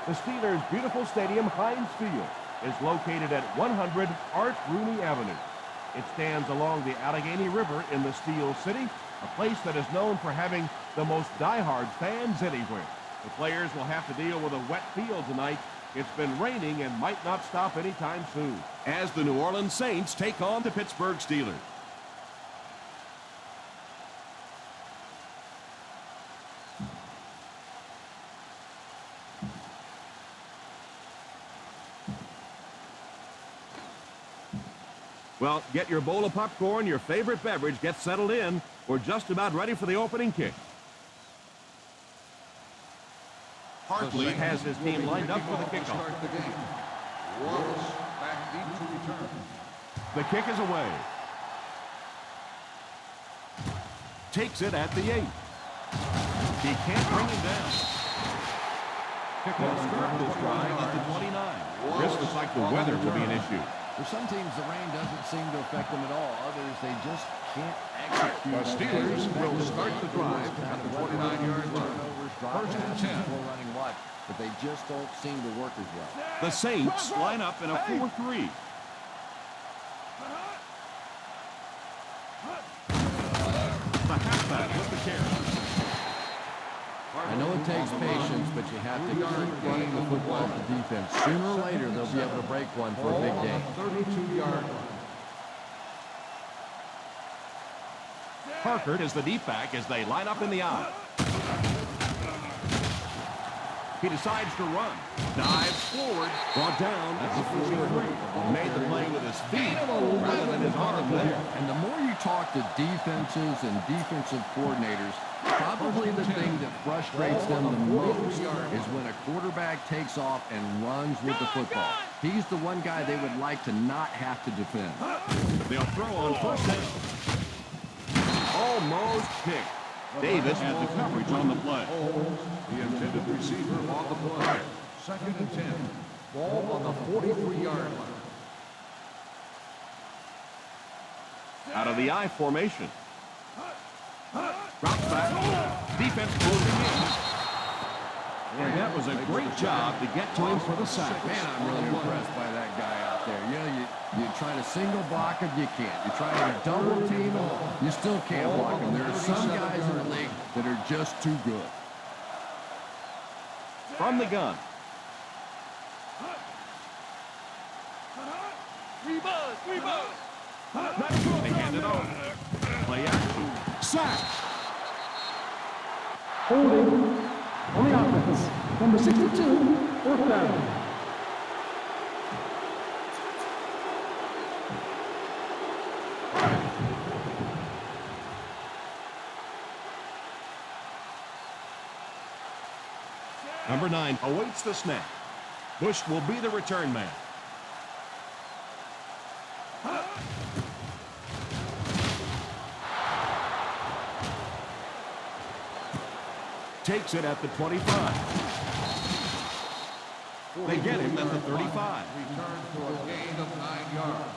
The Steelers' beautiful stadium, Heinz Field, is located at 100 Art Rooney Avenue. It stands along the Allegheny River in the Steel City, a place that is known for having the most diehard fans anywhere. The players will have to deal with a wet field tonight. It's been raining and might not stop anytime soon, as the New Orleans Saints take on the Pittsburgh Steelers. Well, get your bowl of popcorn, your favorite beverage, get settled in. We're just about ready for the opening kick. Hartley has his team lined up for the kickoff. The kick is away. Takes it at the 8. He can't bring him down. Kick will start this drive at the 29. This looks like the weather will be an issue. For some teams, the rain doesn't seem to affect them at all. Others, they just can't execute. The Steelers will start the drive at the 29-yard line. First and 10. Running what, but they just don't seem to work as well. The Saints line up in a 4-3. The halfback with the carry. I know it takes patience, but you have to keep running the football to defense. Sooner or later, they'll be able to break one for a big game. 32-yard line. Parker is the deep back as they line up in the I. He decides to run. Dives forward. Brought down at the 43. Made the play with his feet rather than his arm there. And the more you talk to defenses and defensive coordinators, probably the thing that frustrates them the most is when a quarterback takes off and runs with the football. He's the one guy they would like to not have to defend. They'll throw on first down. Almost picked. Davis had the coverage on the play. The intended receiver on the play. Second and 10. Ball on the 43-yard line. Out of the I formation. Drops back. Defense closing in. And that was a great job to get to him for the sack. Man, I'm really impressed by that guy out there. You know, you try to single block him, you can't. You try to double team him, you still can't block him. There are some guys in the league that are just too good. From the gun. They hand it off. Play action. Sack. Holding on the offense. Number 62, fourth down. Number 9 awaits the snap. Bush will be the return man. Takes it at the 25. They get him at the 35. Return for a gain of 9 yards.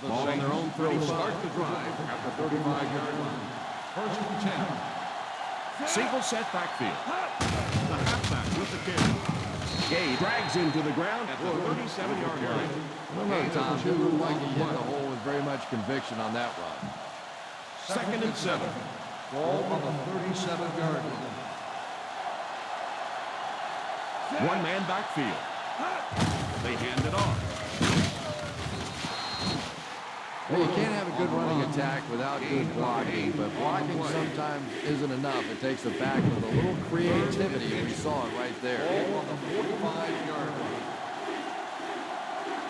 Ball on their own 35. Start the drive at the 35-yard line. First and 10. Single set backfield. The halfback with the carry. Gay drags him to the ground at the 37-yard line. Well, Tom, you look like he hit the hole with very much conviction on that run. Second and 7. Ball on the 37-yard line. One-man backfield. They hand it off. Well, you can't have a good running attack without good blocking, but blocking sometimes isn't enough. It takes a back with a little creativity, and we saw it right there. Ball on the 45-yard line.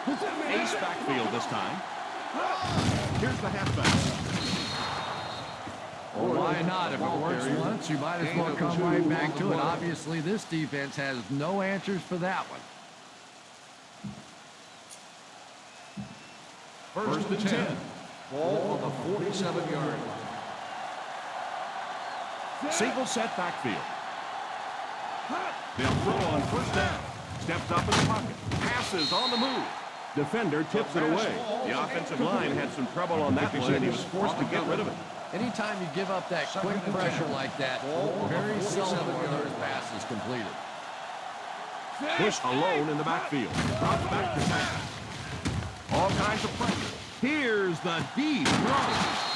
Ace backfield this time. Here's the halfback. Well, why not? If it works once, you might as well come right back to it. Obviously, this defense has no answers for that one. First and 10. Ball on the 47-yard line. Single set backfield. They'll throw on first down. Steps up in the pocket. Passes on the move. Defender tips it away. The offensive line had some trouble on that one, and he was forced to get rid of it. Anytime you give up that quick pressure like that, very seldom are those passes completed. Bush alone in the backfield. Drops back to pass. All kinds of pressure. Here's the deep throw.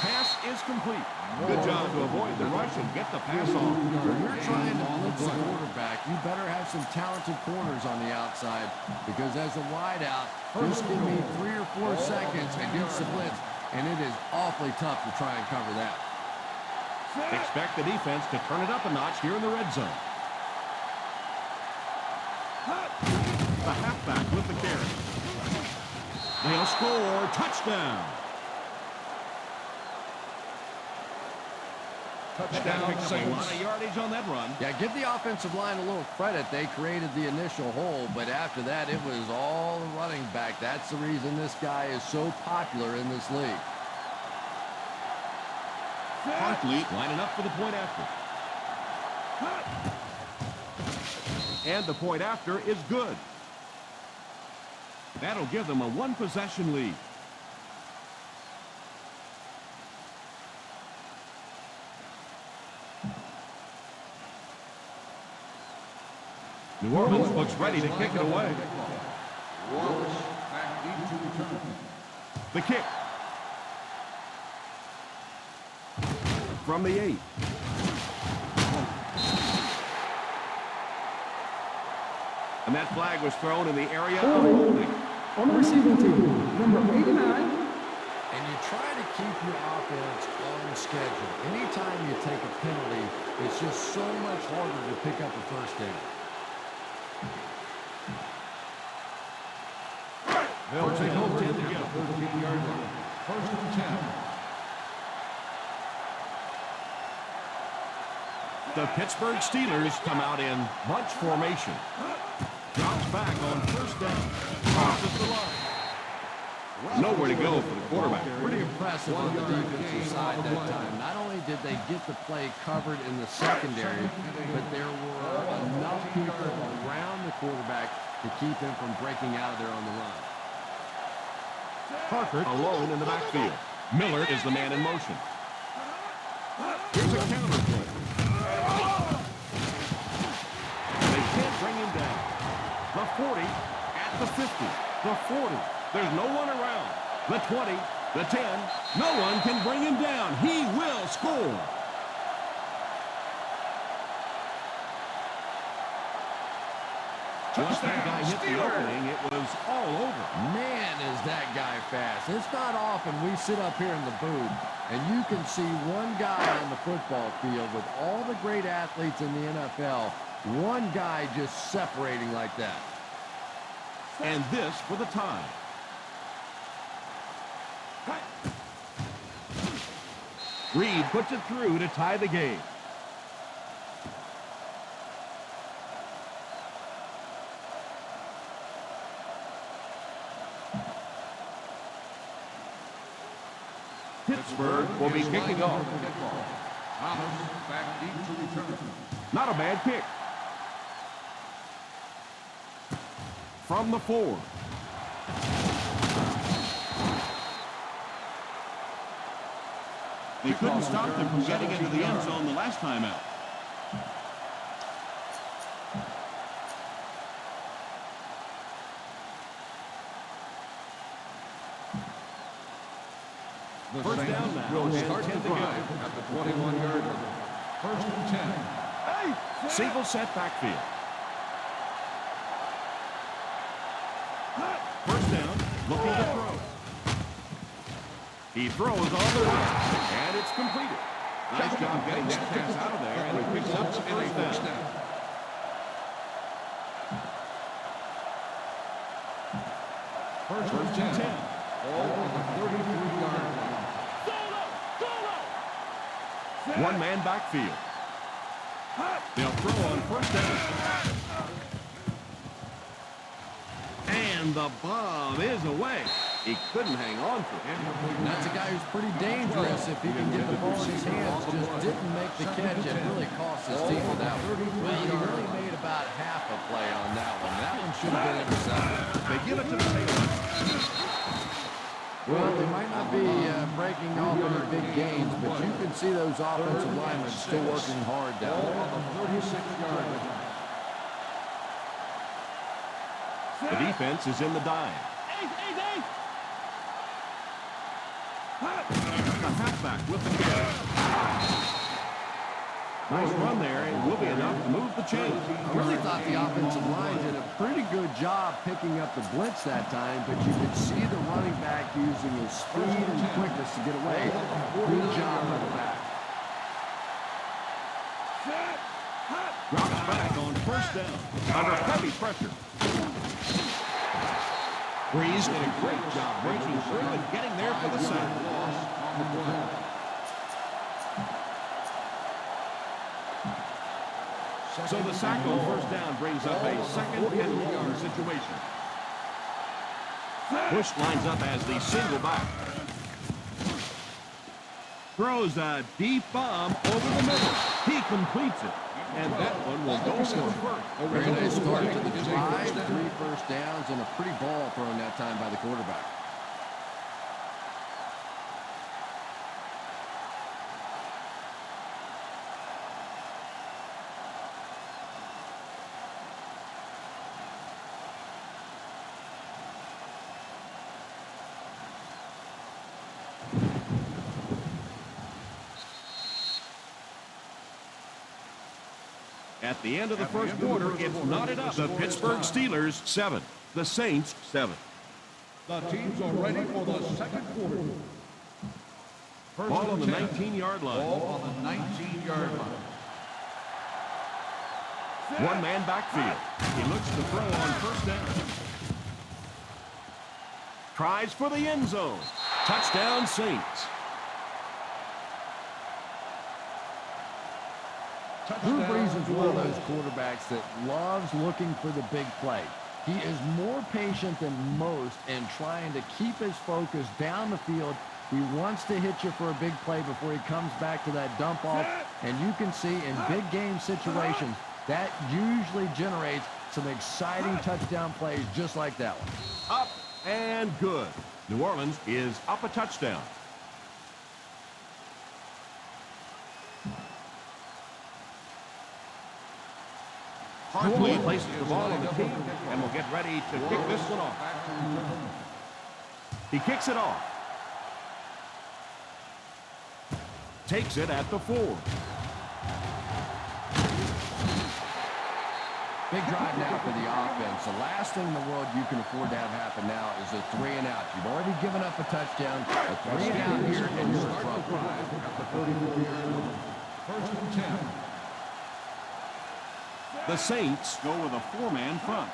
Pass is complete. Good job to avoid the rush and get the pass off. When you're trying to blitz the quarterback, you better have some talented corners on the outside, because as a wideout, just give me 3 or 4 seconds against the blitz, and it is awfully tough to try and cover that. Expect the defense to turn it up a notch here in the red zone. The halfback with the carry. They'll score. Touchdown. Touchdown, A lot Saints. of yardage on that run. Yeah, give the offensive line a little credit. They created the initial hole, but after that, it was all the running back. That's the reason this guy is so popular in this league. Hartley lining up for the point after. And the point after is good. That'll give them a 1-possession lead. New Orleans looks ready to kick it away. Wallace back deep to return. The kick. From the 8. And that flag was thrown in the area of holding. On the receiving team, number 89. And you try to keep your offense on schedule. Anytime you take a penalty, it's just so much harder to pick up a first down. They'll take over at the 13-yard line. First and 10. The Pittsburgh Steelers come out in bunch formation. Drops back on first down. Crosses the line. Nowhere to go for the quarterback. Pretty impressive on the defensive side that time. Not only did they get the play covered in the secondary, but there were enough people around the quarterback to keep him from breaking out of there on the run. Parker alone in the backfield. Miller is the man in motion. Here's a counter play. They can't bring him down. The 40 at the 50. The 40. There's no one around. The 20. The 10. No one can bring him down. He will score. Once that guy hit the opening, it was all over. Man, is that guy fast. It's not often we sit up here in the booth and you can see one guy on the football field with all the great athletes in the NFL, one guy just separating like that. And this for the tie. Reed puts it through to tie the game. Pittsburgh will be kicking off. Thomas back deep to return. Not a bad kick. From the 4. They couldn't stop them from getting into the end zone the last time out. The First Saints down now, will and start 10 the to go. drive at the 21-yard line. First and 10. Single set backfield. First down, looking to throw. He throws all the way, and it's completed. Nice job getting that pass out of there, and he picks up the first down. First and 10. Ball on the 33-yard line. One-man backfield. They'll throw on first down. And the bomb is away. He couldn't hang on to it. That's a guy who's pretty dangerous if he can get the ball in his hands. Just didn't make the catch. It really cost his team with that one. Well, he really made about half a play on that one. That one should have been intercepted. They give it to the tailback. Well, they might not be breaking off any big gains, but you can see those offensive linemen still working hard down there. On the 36-yard line. The defense is in the dive. The halfback with the catch. Nice run there, and will be enough to move the chains. I really thought the offensive line did a pretty good job picking up the blitz that time, but you could see the running back using his speed and quickness to get away. Good job on the back. Drops back on first down. Under heavy pressure. Breeze did a great job breaking through and getting there for the sack. Loss on the play. So the sack on first down brings up a second and long situation. Bush lines up as the single back. Throws a deep bomb over the middle. He completes it. And that one will go for first. Very nice start to the drive. 3 first downs and a pretty ball thrown that time by the quarterback. At the end of the first quarter, it's knotted up. The Pittsburgh Steelers 7. The Saints 7. The teams are ready for the second quarter. Ball on the 19-yard line. Ball on the 19-yard line. One-man backfield. He looks to throw on first down. Tries for the end zone. Touchdown, Saints. Drew Brees is one of those quarterbacks that loves looking for the big play. He is more patient than most in trying to keep his focus down the field. He wants to hit you for a big play before he comes back to that dump off. And you can see in big game situations, that usually generates some exciting touchdown plays just like that one. Up and good. New Orleans is up a touchdown. Hartley places the ball on the tee and will get ready to kick this one off. He kicks it off. Takes it at the 4. Big drive now for the offense. The last thing in the world you can afford to have happen now is a 3 and out. You've already given up a touchdown. A 3 and out here, and you're in front. First and 10. The Saints go with a 4-man front.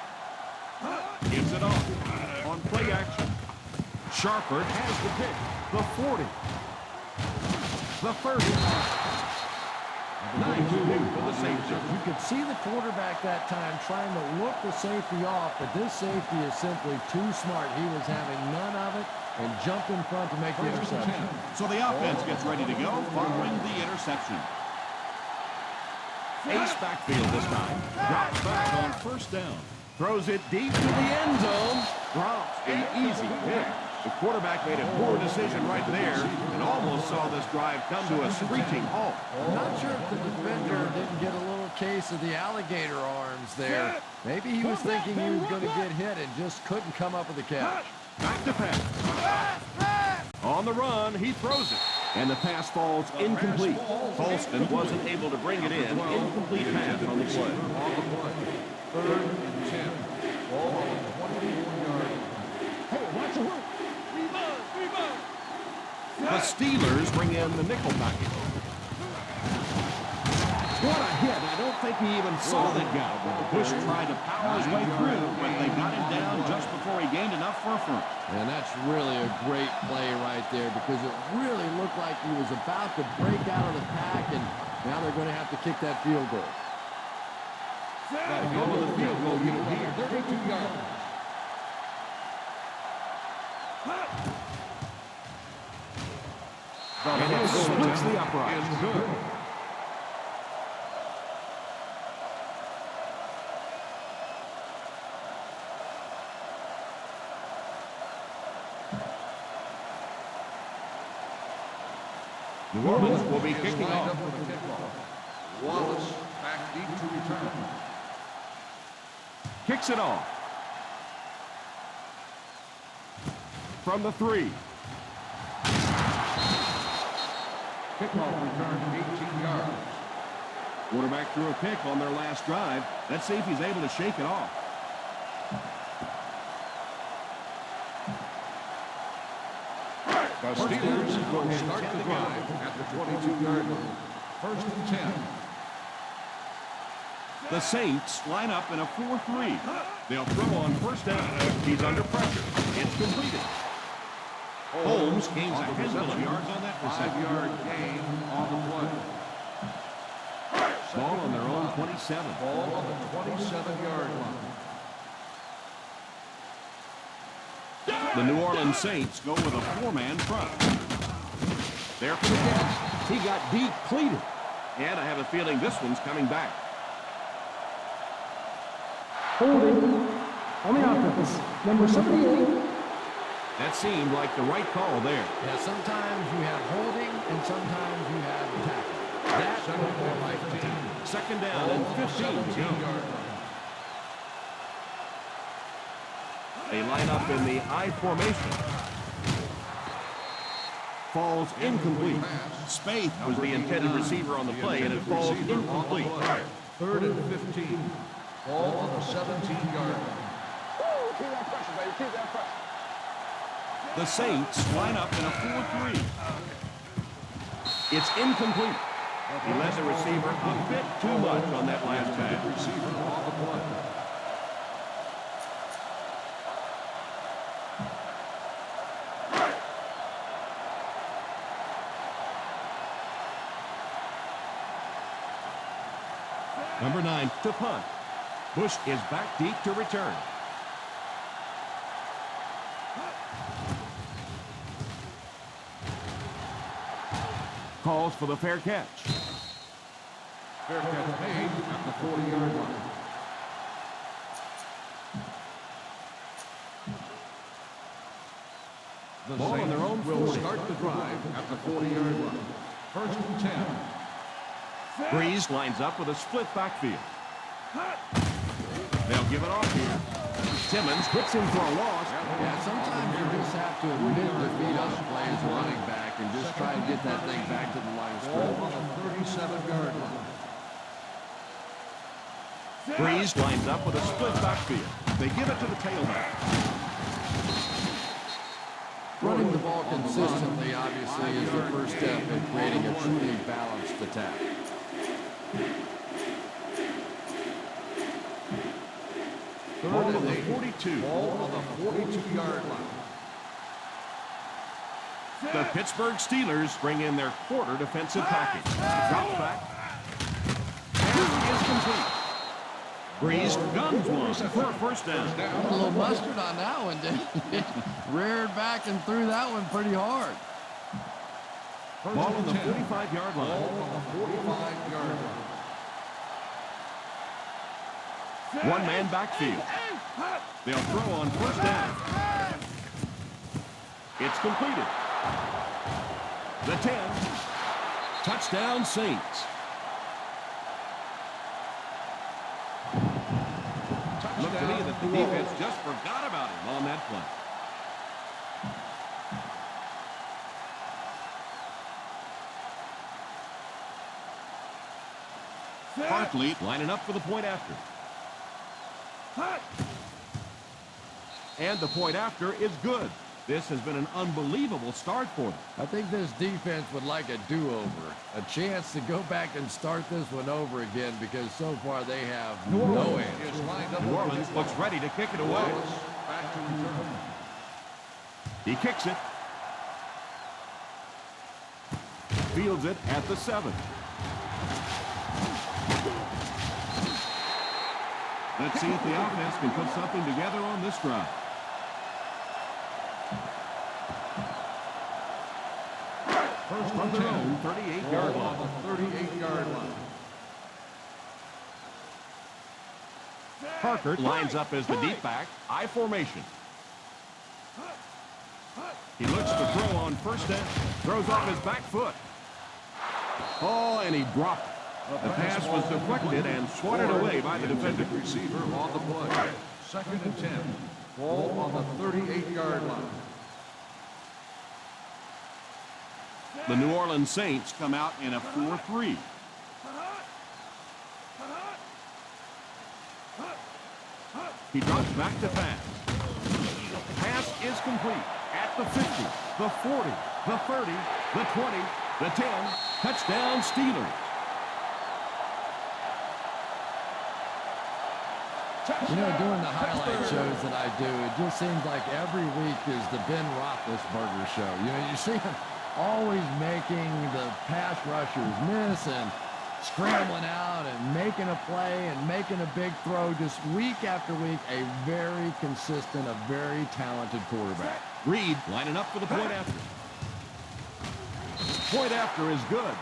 Gives it off on play action. Sharper has the pick. The 40. The 30. Nice move for the safety. You could see the quarterback that time trying to look the safety off, but this safety is simply too smart. He was having none of it and jumped in front to make the interception. So the offense gets ready to go following the interception. Ace backfield this time. Drops back on first down. Throws it deep to the end zone. Drops an easy pick. The quarterback made a poor decision right there and almost saw this drive come to a screeching halt. I'm not sure if the defender didn't get a little case of the alligator arms there. Maybe he was thinking he was going to get hit and just couldn't come up with a catch. Back to pass. On the run, he throws it. And the pass falls incomplete. Holston wasn't able to bring it in. Incomplete pass on the play. Third and 10. Ball on the 24-yard line. Hey, watch the rope. The Steelers bring in the nickel package. What a hit. I don't think he even saw that guy. Bush tried to power his way through, but they got him down just before he gained enough for a first. And that's really a great play right there because it really looked like he was about to break out of the pack, and now they're going to have to kick that field goal. Got to go to the field goal unit here. 32 yards. And it splits the uprights. Is good. New Orleans will be Is kicking lined off. up for the kickoff. Wallace back deep to return. Kicks it off. From the 3. Kickoff return 18 yards. Quarterback threw a pick on their last drive. Let's see if he's able to shake it off. The Steelers will start the drive at the 22-yard line. First and 10. The Saints line up in a 4-3. They'll throw on first down. He's under pressure. It's completed. Holmes gains a handful of yards on that reception. 5-yard gain on the play. Ball on their own 27. Ball on the 27-yard line. The New Orleans Saints go with a 4-man front. There for the catch. He got depleted. And I have a feeling this one's coming back. Holding on the offense. Number 78. That seemed like the right call there. Yeah, sometimes you have holding and sometimes you have tackling. That Second and 15. Second down and 15 to go. They line up in the I formation. Falls incomplete. Spaeth was the intended receiver on the play, and it falls incomplete. Third and 15. Ball on the 17-yard line. Keep that pressure, baby. Keep that pressure. The Saints line up in a 4-3. It's incomplete. He led the receiver a bit too much on that last pass. Receiver on the play. Number 9 to punt. Bush is back deep to return. Calls for the fair catch. Fair catch made at the 40-yard line. The Ball on their own Saints will 40. start the drive at the 40-yard line. First and 10. Breeze lines up with a split backfield. They'll give it off here. Simmons hits him for a loss. Yeah, sometimes you just have to admit defeat on a play as a running back and just try to get that thing back to the line of Ball scrimmage. on the 37-yard line. Breeze lines up with a split backfield. They give it to the tailback. Running the ball consistently, obviously, is the first step in creating a truly balanced attack. Ball on the 42. Ball on the 42-yard line. The Pittsburgh Steelers bring in their quarter defensive package. Drops back. And is complete. Breeze guns one for a first down. A little mustard on that one, didn't reared back and threw that one pretty hard. Ball on the 45-yard line. Ball on the 45-yard line. One-man backfield. They'll throw on first down. It's completed. The 10. Touchdown Saints. Looked to me that the defense just forgot about him on that play. Hartley lining up for the point after. And the point after is good. This has been an unbelievable start for them. I think this defense would like a do-over, a chance to go back and start this one over again because so far they have no answer. New Orleans looks ready to kick it away. Back to return. He kicks it. Fields it at the 7. Let's see if the offense can put something together on this drive. First From and their 10. own 38-yard Ball line. on the 38-yard line. Parker lines up as the deep back, I formation. He looks to throw on first down. Throws off his back foot. Oh, and he dropped it. The pass was deflected and swatted away by the defender. Receiver on the play. Second and 10. Ball on the 38-yard line. The New Orleans Saints come out in a 4-3. He drops back to pass. Pass is complete at the 50, the 40, the 30, the 20, the 10. Touchdown Steelers. You know, doing the highlight shows that I do, it just seems like every week is the Ben Roethlisberger show. You know, you see him always making the pass rushers miss and scrambling out and making a play and making a big throw just week after week. A very consistent, a very talented quarterback. Reed lining up for the point after. Point after is good.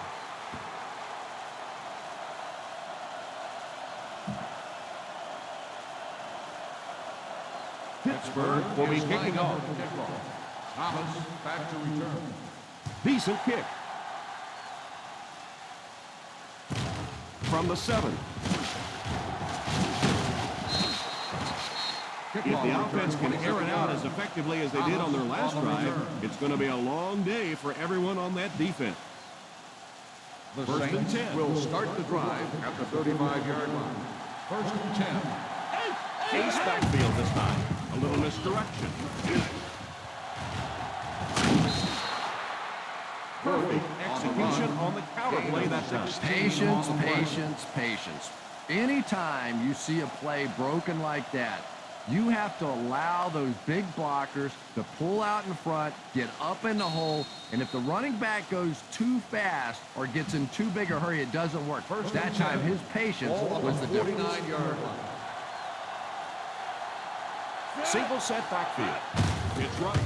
Pittsburgh will be kicking off. Thomas back to return. Decent kick. From the 7. If the offense can air it out as effectively as they did on their last drive, it's going to be a long day for everyone on that defense. The First and Saints 10. will start the drive at the 35-yard line. First and 10. Ace backfield this time. A little misdirection. Perfect execution on the counter play that time. Patience, patience, patience. Anytime you see a play broken like that, you have to allow those big blockers to pull out in front, get up in the hole, and if the running back goes too fast or gets in too big a hurry, it doesn't work. That time, his patience was the difference. 49-yard line. Single set backfield. It's right.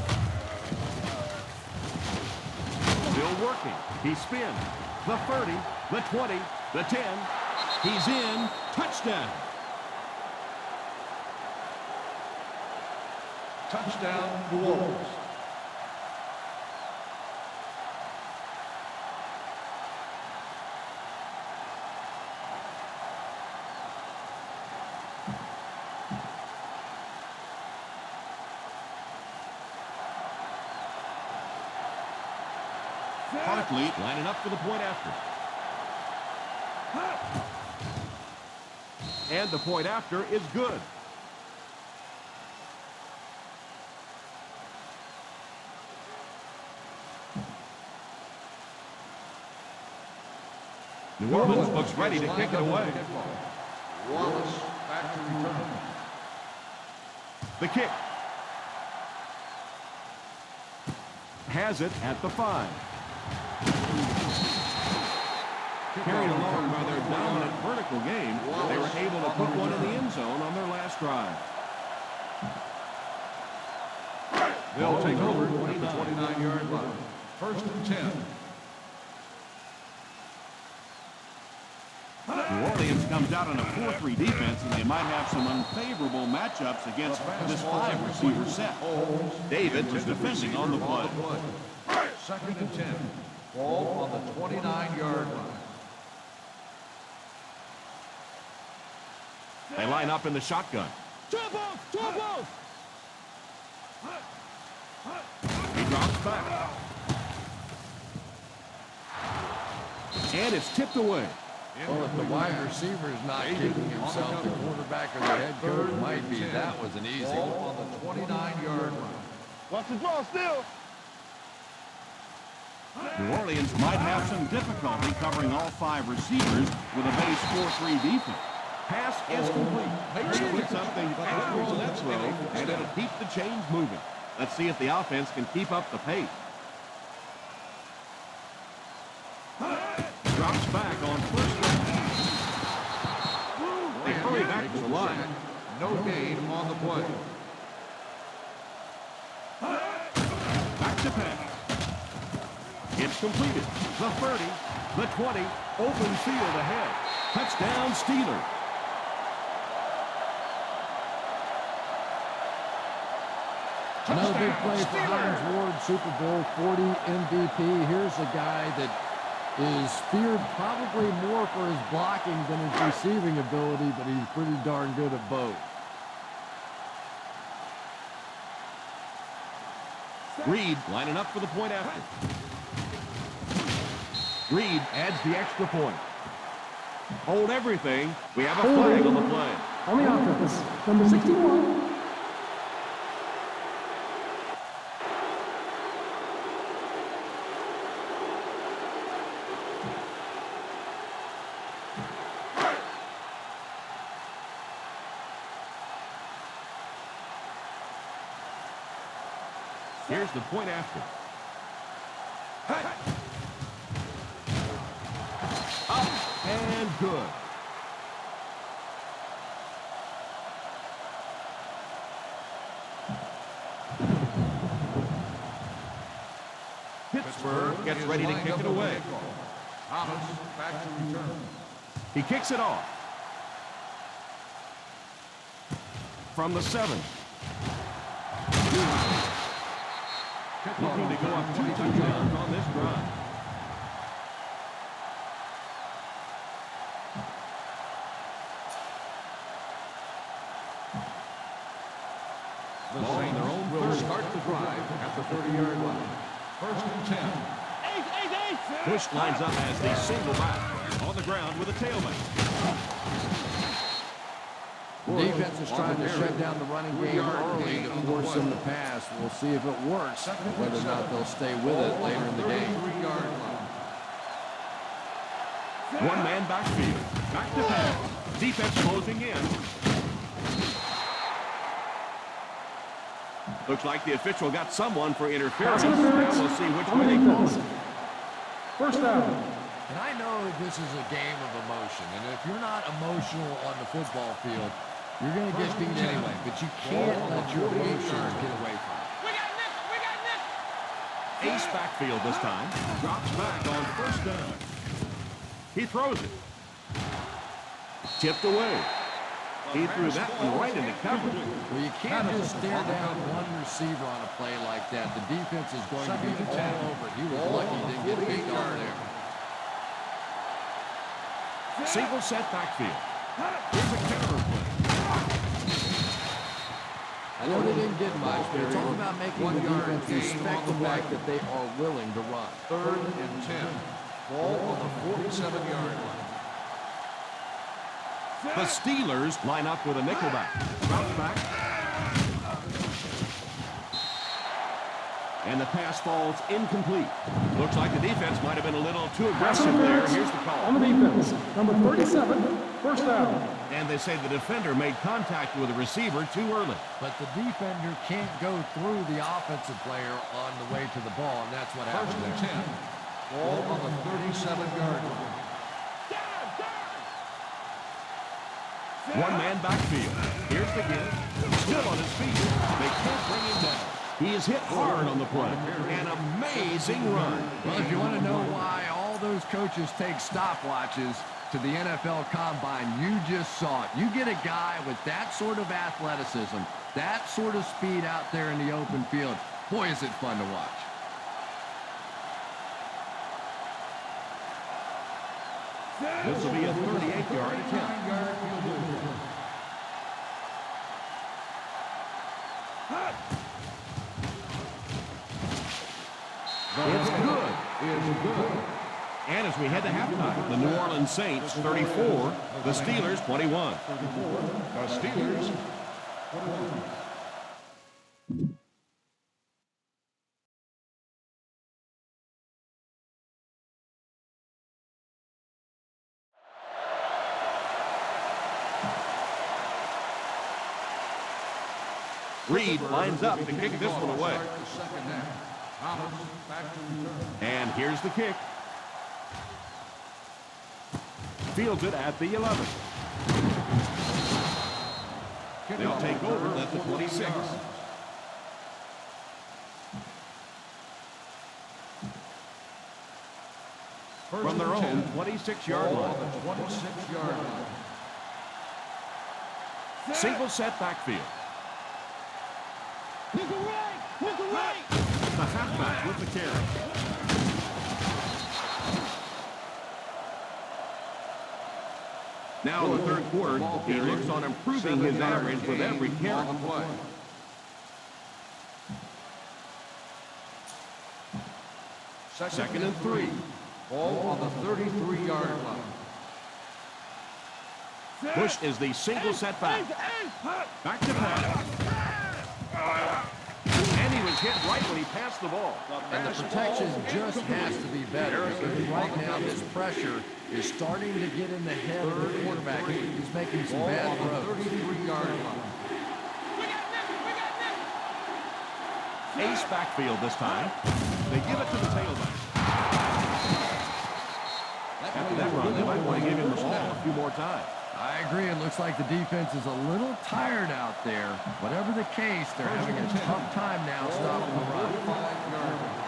Still working. He spins. The 30, the 20, the 10. He's in. Touchdown. Touchdown, New Orleans. Hartley lining up for the point after. And the point after is good. New Orleans looks ready to kick it away. Wallace back to return. The kick. Has it at the 5. Carried along by their dominant vertical game, they were able to put one in the end zone on their last drive. They'll take over at the 29-yard line. First and 10. New Orleans comes out on a 4-3 defense, and they might have some unfavorable matchups against this 5-receiver set. David was defending on the play. Second and 10. Ball on the 29-yard line. They line up in the shotgun. He drops back. And it's tipped away. Well, if the wide receiver's not kicking himself, the quarterback or the head coach might be. That was an easy Ball one. on the 29-yard line. Watch the draw still. New Orleans might have some difficulty covering all 5 receivers with a base 4-3 defense. Pass is complete. Maybe it's something extra on that throw, and it'll keep the chains moving. Let's see if the offense can keep up the pace. Drops back on first down. They hurry back to the line. No gain on the play. Back to pass. It's completed. The 30, the 20, open field ahead. Touchdown, Steelers. Another big play for Hines Ward, Super Bowl 40 MVP. Here's a guy that is feared probably more for his blocking than his receiving ability, but he's pretty darn good at both. Reed lining up for the point after. Reed adds the extra point. Hold everything. We have a flag on the play. On the offense, number 61. Here's the point after. Up and good. Pittsburgh gets ready to kick it away. Thomas back to return. He kicks it off. From the 7. Looking to go up 2 touchdowns on this drive. The Saints will start the drive at the 30-yard line. First and 10. Bush lines up as the single back. On the ground with a tailback. The defense is trying to shut down the running game early to force him to pass. We'll see if it works, whether or not they'll stay with it later in the game. 33-yard line. One man backfield. Back to pass. Defense closing in. Looks like the official got someone for interference. Pass interference. We'll see which On way the they call defense. it. First down. And I know this is a game of emotion, and if you're not emotional on the football field, you're going to get beat anyway, but you can't let your emotions get away from it. Ace backfield this time. Drops back on first down. He throws it. Tipped away. He threw that one right into coverage. Well, you can't just stare down one receiver on a play like that. The defense is going to be all over. He was lucky he didn't get beat on there. Single set backfield. Here's a counter play. I know they didn't get much, but it's all about making the defense respect the fact that they are willing to run. Third and 10. Ball on the 47-yard line. The Steelers line up with a nickelback. Drops back. And the pass falls incomplete. Looks like the defense might have been a little too aggressive there. Here's the call. On the defense, number 37. First down. And they say the defender made contact with the receiver too early. But the defender can't go through the offensive player on the way to the ball, and that's what First happened and there. 10. Ball on the 37-yard line. One man backfield. Here's the give. Still on his feet. They can't bring him down. He is hit hard on the play. An amazing run. Well, if you want to know why all those coaches take stopwatches to the NFL Combine, you just saw it. You get a guy with that sort of athleticism, that sort of speed out there in the open field. Boy, is it fun to watch. This will be a 38-yard attempt. It's good. Is good. And as we head to halftime, the New Orleans Saints 34, the Steelers 21. The Steelers 21. Reed lines up to kick this one away. And here's the kick. Fields it at the 11. They'll take over at the 26. From their own 26-yard line. 26-yard line. Single set backfield. The halfback with the carry. Now in the third quarter, he looks on improving his average with every carry. Second and 3. Ball on the 33-yard line. Bush is the single set back. Back to pass. And he was hit right when he passed the ball. And the protection just has to be better because right now this pressure is starting to get in the head of the quarterback. He's making some bad throws. 33-yard line. Ace backfield this time. They give it to the tailback. After that run, they might want to give him the ball a few more times. I agree. It looks like the defense is a little tired out there. Whatever the case, they're having a tough time now stopping the run. 5-yard line.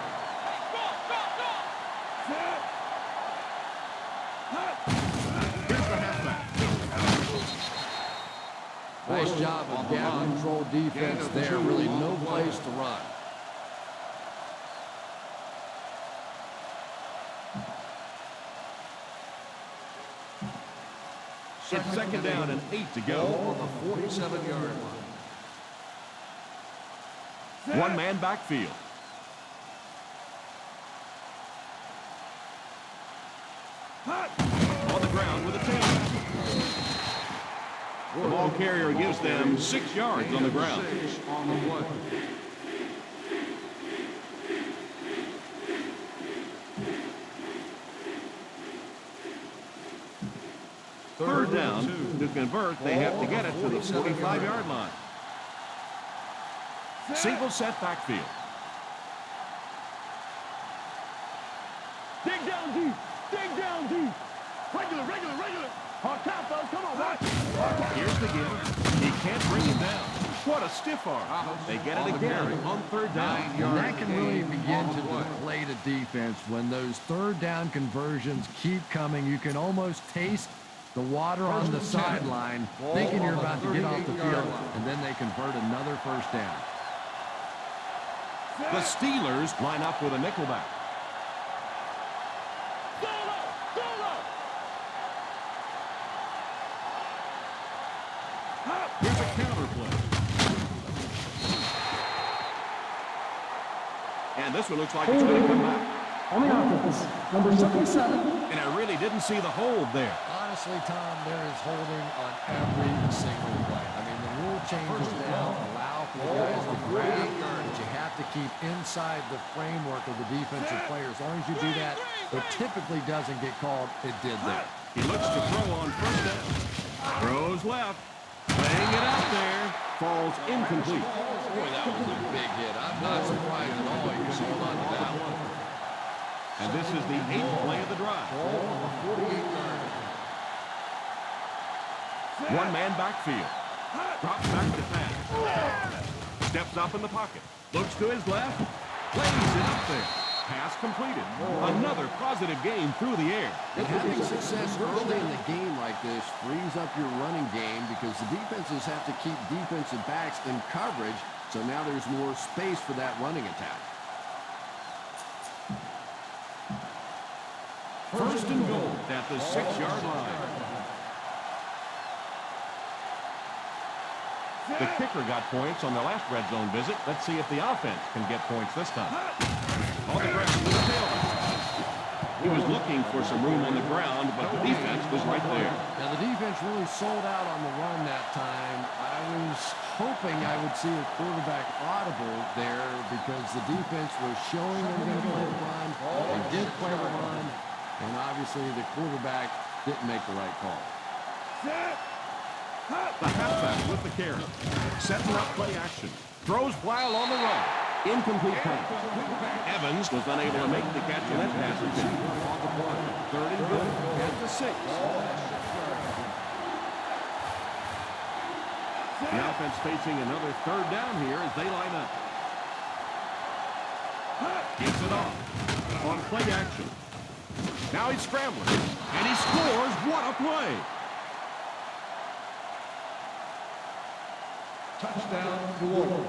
Here's the halfback. Nice job of gap control defense there. Really no place to run. It's second down and 8 to go. Ball on the 47-yard line. One man backfield. On the ground with a tailback. The ball carrier gives them 6 yards on the ground. 6 on the play. Third down. To convert, they have to get it to the 45-yard line. Single set backfield. Dig down deep. Dig down deep. Regular. Hard count, fellas. Come on, watch. Here's the give. He can't bring him down. What a stiff arm. They get it again on third down. And that can really begin to deflate a defense when those third down conversions keep coming. You can almost taste the water on the sideline, thinking you're about to get off the field, and then they convert another first down. The Steelers line up with a nickelback. Here's a counter play. And this one looks like it's going to come back. On the offense, number 77. And I really didn't see the hold there. Honestly, Tom, there is holding on every single play. I mean, the rule changes now allow for the guys to grab, but you have to keep inside the framework of the defensive player. As long as you do that, it typically doesn't get called. It did there. He looks to throw on first down. Throws left. Laying it out there. Falls incomplete. Boy, that was a big hit. I'm not surprised at all he could hold on to that one. And this is the 8th play of the drive. One man backfield. Drops back to pass. Steps up in the pocket. Looks to his left. Lays it up there. Pass completed. Another positive game through the air. And having success early in the game like this frees up your running game because the defenses have to keep defensive backs in coverage, so now there's more space for that running attack. First and goal at the 6-yard line. The kicker got points on the last red zone visit. Let's see if the offense can get points this time. On the ground with the tailback. He was looking for some room on the ground, but the defense was right there. Now, the defense really sold out on the run that time. I was hoping I would see a quarterback audible there because the defense was showing they were going to play the run. They did play the run, and obviously the quarterback didn't make the right call. The halfback with the carry. Setting up play action. Throws while on the run. Incomplete pass. Evans was unable to make the catch on that pass. On the play. 3rd and good at the 6. The offense facing another 3rd down here as they line up. Gets it off on play action. Now he's scrambling, and he scores. What a play! Touchdown, New Orleans.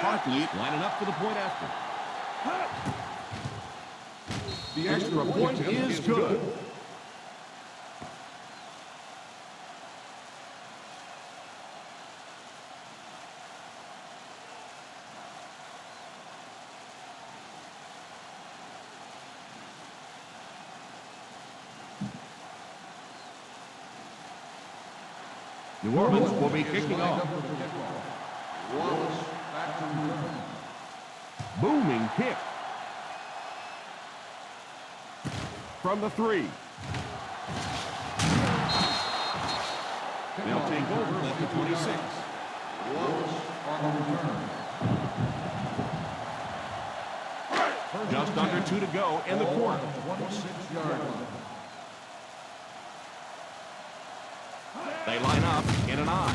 Barkley lining up for the point after. The extra point is good. New Orleans will be kicking off. Wallace back to return. Booming kick. From the 3. They'll take over at the 26. Wallace on the return. Just under 2 to go in the quarter. 26-yard line. They line up in an I.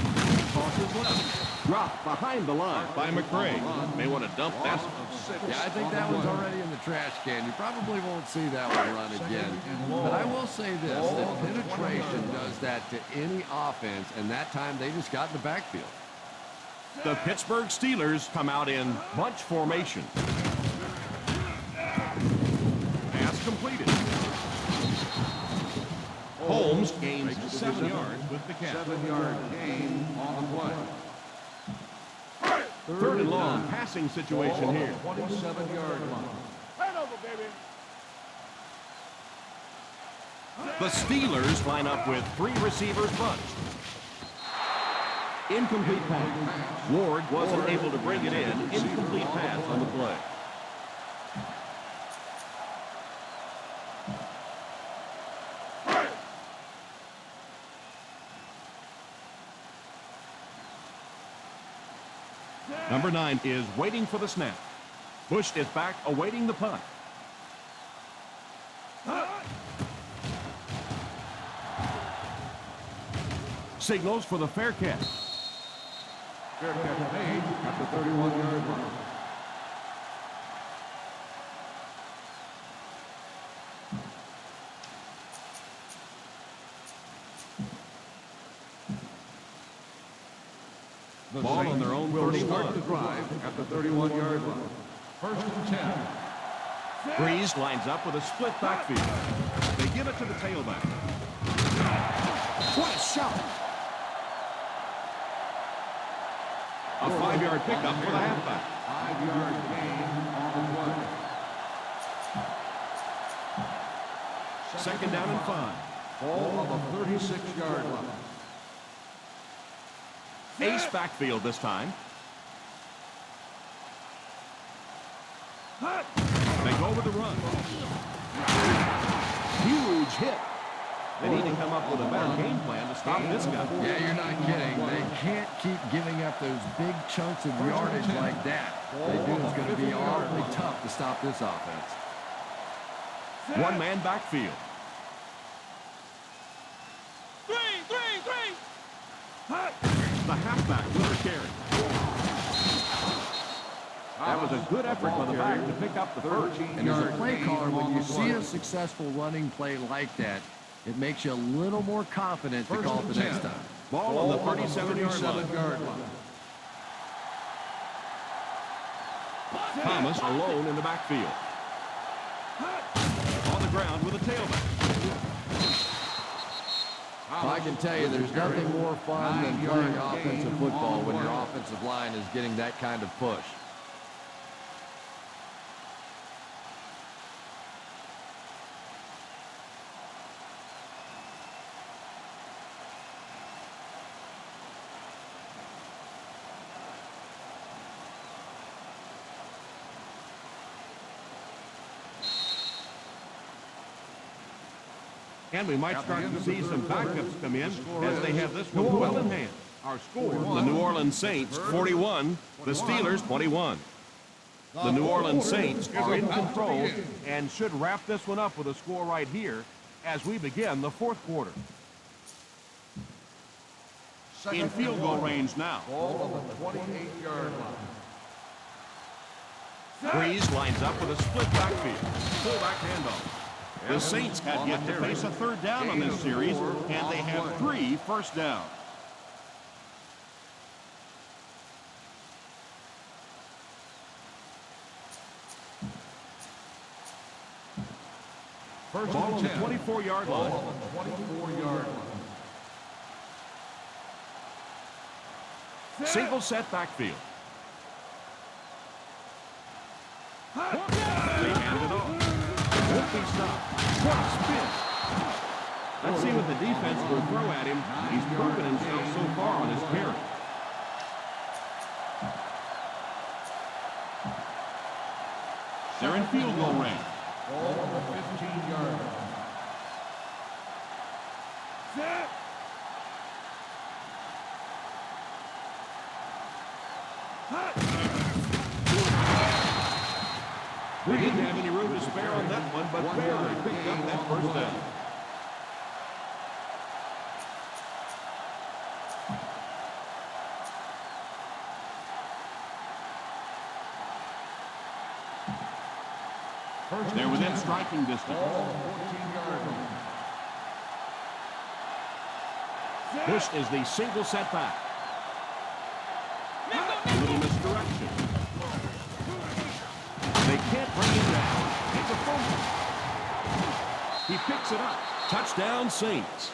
Tosses left. Dropped behind the line by McCray. May want to dump that. Yeah, I think that one's already in the trash can. You probably won't see that one run again. But I will say this, that penetration does that to any offense, and that time they just got in the backfield. The Pittsburgh Steelers come out in bunch formation. Pass completed. Holmes gains 7 yards with the catch. 7-yard gain on the play. 3rd and long passing situation here. 27-yard line. Turn over, baby. The Steelers line up with 3 receivers bunched. Incomplete pass. Ward wasn't able to bring it in. Incomplete pass on the play. Number 9 is waiting for the snap. Bush is back awaiting the punt. Signals for the fair catch. Fair catch made at the 31-yard line. The Ball on their own will 31. start the drive at the 31-yard line. 1st and 10. Breeze lines up with a split backfield. They give it to the tailback. What a shot! A 5-yard pickup for the halfback. 5-yard gain on the play. 2nd down and 5. Ball on the 36-yard line. Ace backfield this time. They go with the run. Huge hit. They need to come up with a better game plan to stop this guy. Yeah, you're not kidding. They can't keep giving up those big chunks of yardage like that. They do. It's going to be awfully tough to stop this offense. 1-man backfield. The halfback with a carry. That was a good effort by the back to pick up the first. And as a play caller, when you see a successful running play like that, it makes you a little more confident to call it the next time. Ball on the 37-yard line. Thomas alone in the backfield. On the ground with a tailback. I can tell you there's nothing more fun than playing offensive football when your offensive line is getting that kind of push. And we might start to see some backups come in as they have this one well in hand. Our score, the New Orleans Saints 41, the Steelers 21. The New Orleans Saints are in control and should wrap this one up with a score right here as we begin the fourth quarter. In field goal range now. Ball on the 28-yard line. Breeze lines up with a split backfield. Fullback handoff. The Saints have yet to face a third down on this series, and they have 3 first downs. First Ball on and the 10. 24-yard Ball line. on the 24-yard line. Single set backfield. They hand it off. Won't be stopped. What a spin. Let's see what the defense will throw at him. He's proven himself so far on his carry. They're in field goal range. Ball on the 15-yard line. They didn't have any room to spare on that one, but barely picked up that first down. They're within striking distance. Ball on the 14-yard line. Pushed is the single setback. A little misdirection. They can't bring him down. It's a fumble. He picks it up. Touchdown, Saints.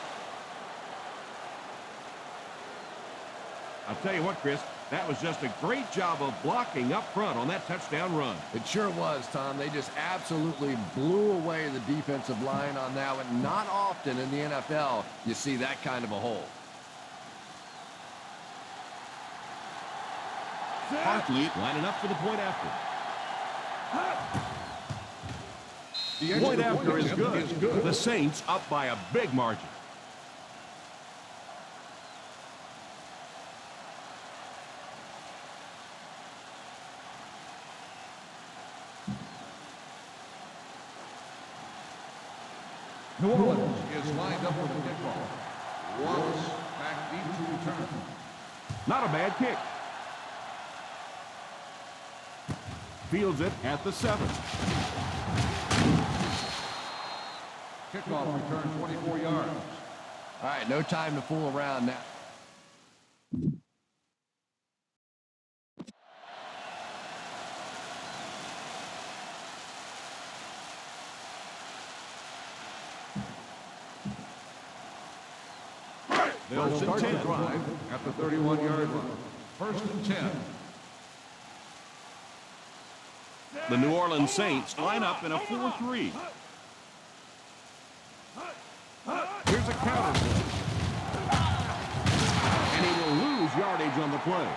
I'll tell you what, Chris, that was just a great job of blocking up front on that touchdown run. It sure was, Tom. They just absolutely blew away the defensive line on that one. Not often in the NFL you see that kind of a hole. Hartley lining up for the point after. The Point extra after is attempt good. The Saints up by a big margin. New Orleans is lined up for the kickoff. Wallace back deep to return. Not a bad kick. Fields it at the 7. Kickoff return 24 yards. All right, no time to fool around now. They'll start the drive at the 31-yard line. First and 10. The New Orleans Saints line up in a 4-3. Here's a counter play. And he will lose yardage on the play.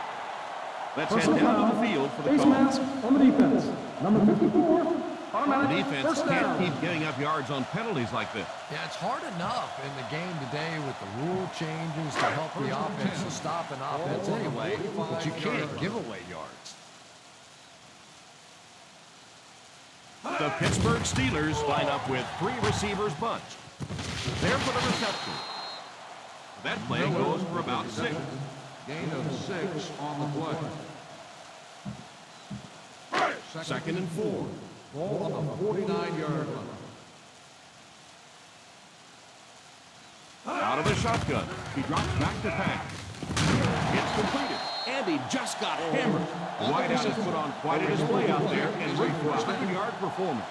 Let's head down to the field for the Face call. mask on the defense. Number 54, The automatic defense first can't down. keep giving up yards on penalties like this. Yeah, it's hard enough in the game today with the rule changes to help the offense to stop an offense anyway, but you can't give away yards. The Pittsburgh Steelers line up with 3 receivers bunched. There for the reception. That play goes for about 6. Gain of 6 on the play. Second and 4. Ball on the 49-yard line. Out of the shotgun. He drops back to pass. It's completed. And he just got hammered. The wideout has put on quite a display out there and ready for a 100-yard performance.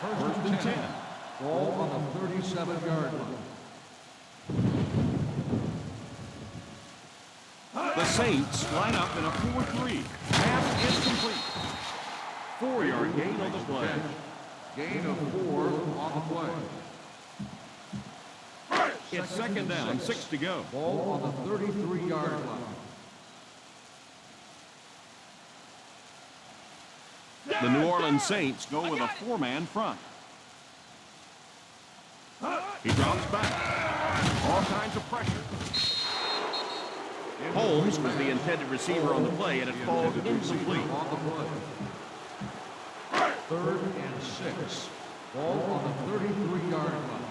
First and 10. Ball on the 37-yard line. The Saints line up in a 4-3. Pass is complete. 4-yard gain on the play. Gain of 4 on the play. It's second down, 6 to go. Ball on the 33-yard line. The New Orleans Saints go with a 4-man front. He drops back. All kinds of pressure. Holmes was the intended receiver on the play, and it falls incomplete. On the play. 3rd and 6. Ball on the 33-yard line.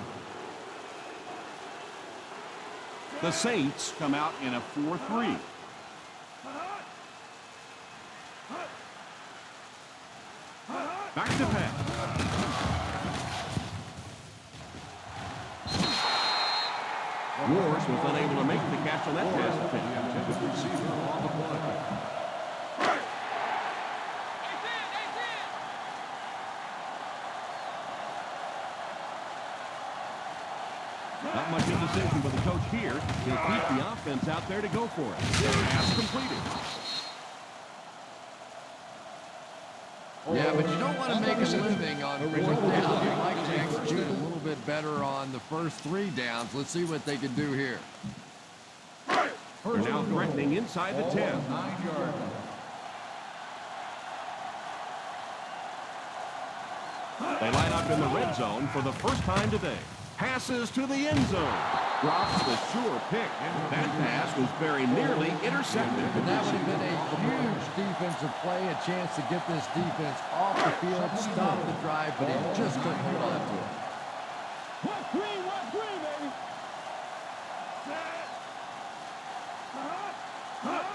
The Saints come out in a 4-3. Back to pass. Wars was unable to make the catch on that pass attempt. Intended receiver on the play. Not much indecision by the coach here. He'll keep the offense out there to go for it. Pass completed. Yeah, but you don't want to make a living on 4th down. You like to execute a little bit better on the first 3 downs. Let's see what they can do here. They're now threatening inside the 10. 9-yard line. They line up in the red zone for the first time today. Passes to the end zone. Drops the sure pick. That pass was very nearly intercepted. And that would have been a huge defensive play, a chance to get this defense off the field, stop the drive, but he just couldn't hold on to it. What green, baby?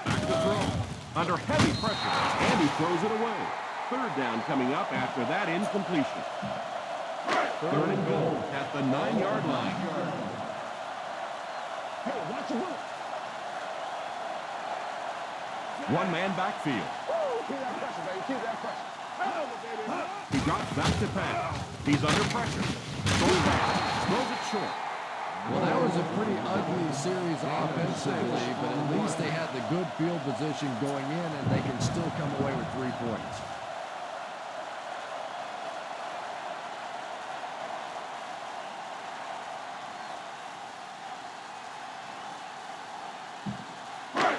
Back to throw. Under heavy pressure, and he throws it away. 3rd down coming up after that incompletion. 3rd and goal at the 9-yard line. Hey, watch the run. One-man backfield. Keep that pressure, baby. Keep that pressure. Baby. He drops back to pass. He's under pressure. Goes back. Throws it short. Well, that was a pretty ugly series offensively, but at least they had the good field position going in, and they can still come away with 3 points.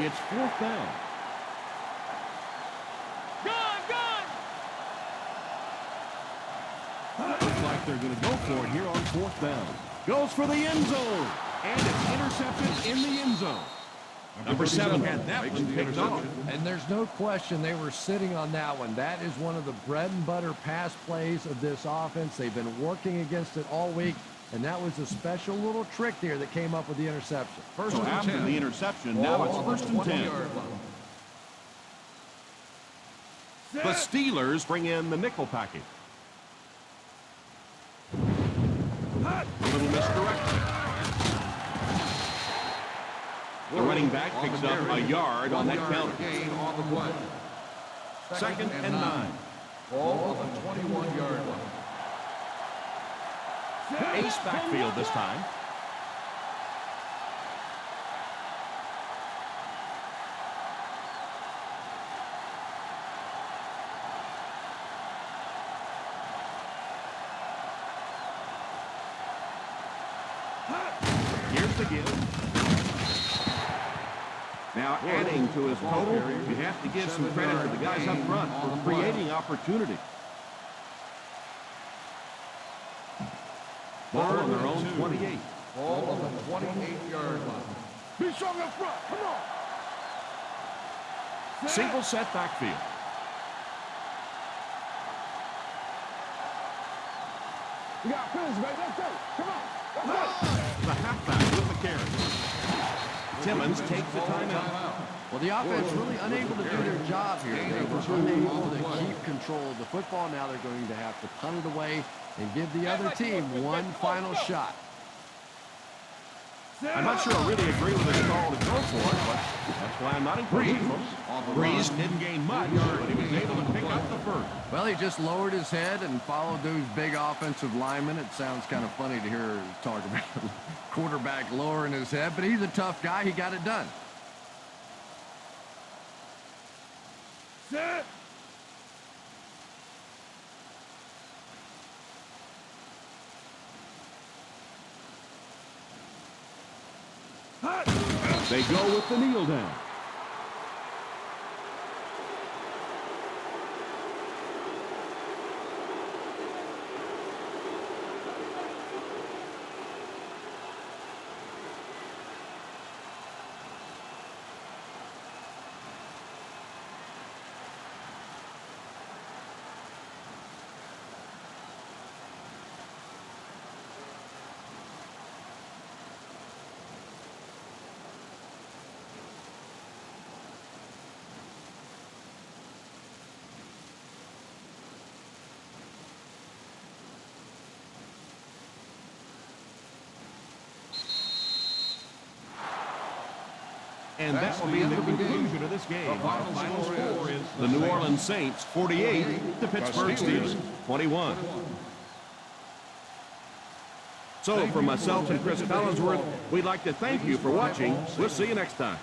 It's 4th down. Looks like they're going to go for it here on 4th down. Goes for the end zone. And it's intercepted in the end zone. Number 7 had that one picked off. And there's no question they were sitting on that one. That is one of the bread and butter pass plays of this offense. They've been working against it all week, and that was a special little trick there that came up with the interception. First and after 10. The interception, now it's 1st and 10. The Steelers bring in the nickel package. A little misdirection. The running back picks up a yard on that counter. Gain on the play. 2nd and 9. Ball on the 21-yard line. Ace backfield this time. Here's the give. Now adding to his total, you have to give some credit to the guys up front for creating opportunity. Ball on their own 28. Ball on the 28-yard line. Be strong up front. Come on. Single set backfield. You got finish, baby. Let's go. Come on. Let's go. The halfback with the carry. Timmons takes the timeout. Well, the offense really unable to do their job here. They were unable to keep control of the football. Now they're going to have to punt it away and give the other team one final shot. I'm not sure I really agree with this call to go for it, but that's why I'm not encouraging folks. Breeze didn't gain much, but he was able to pick up the first. Well, he just lowered his head and followed those big offensive linemen. It sounds kind of funny to hear talk about quarterback lowering his head, but he's a tough guy. He got it done. Set. They go with the kneel down. And that will be the conclusion of this game. The final score is The New Orleans Saints 48, the Pittsburgh Steelers 21. So, for myself and Chris Collinsworth, we'd like to thank you for watching. We'll see you next time.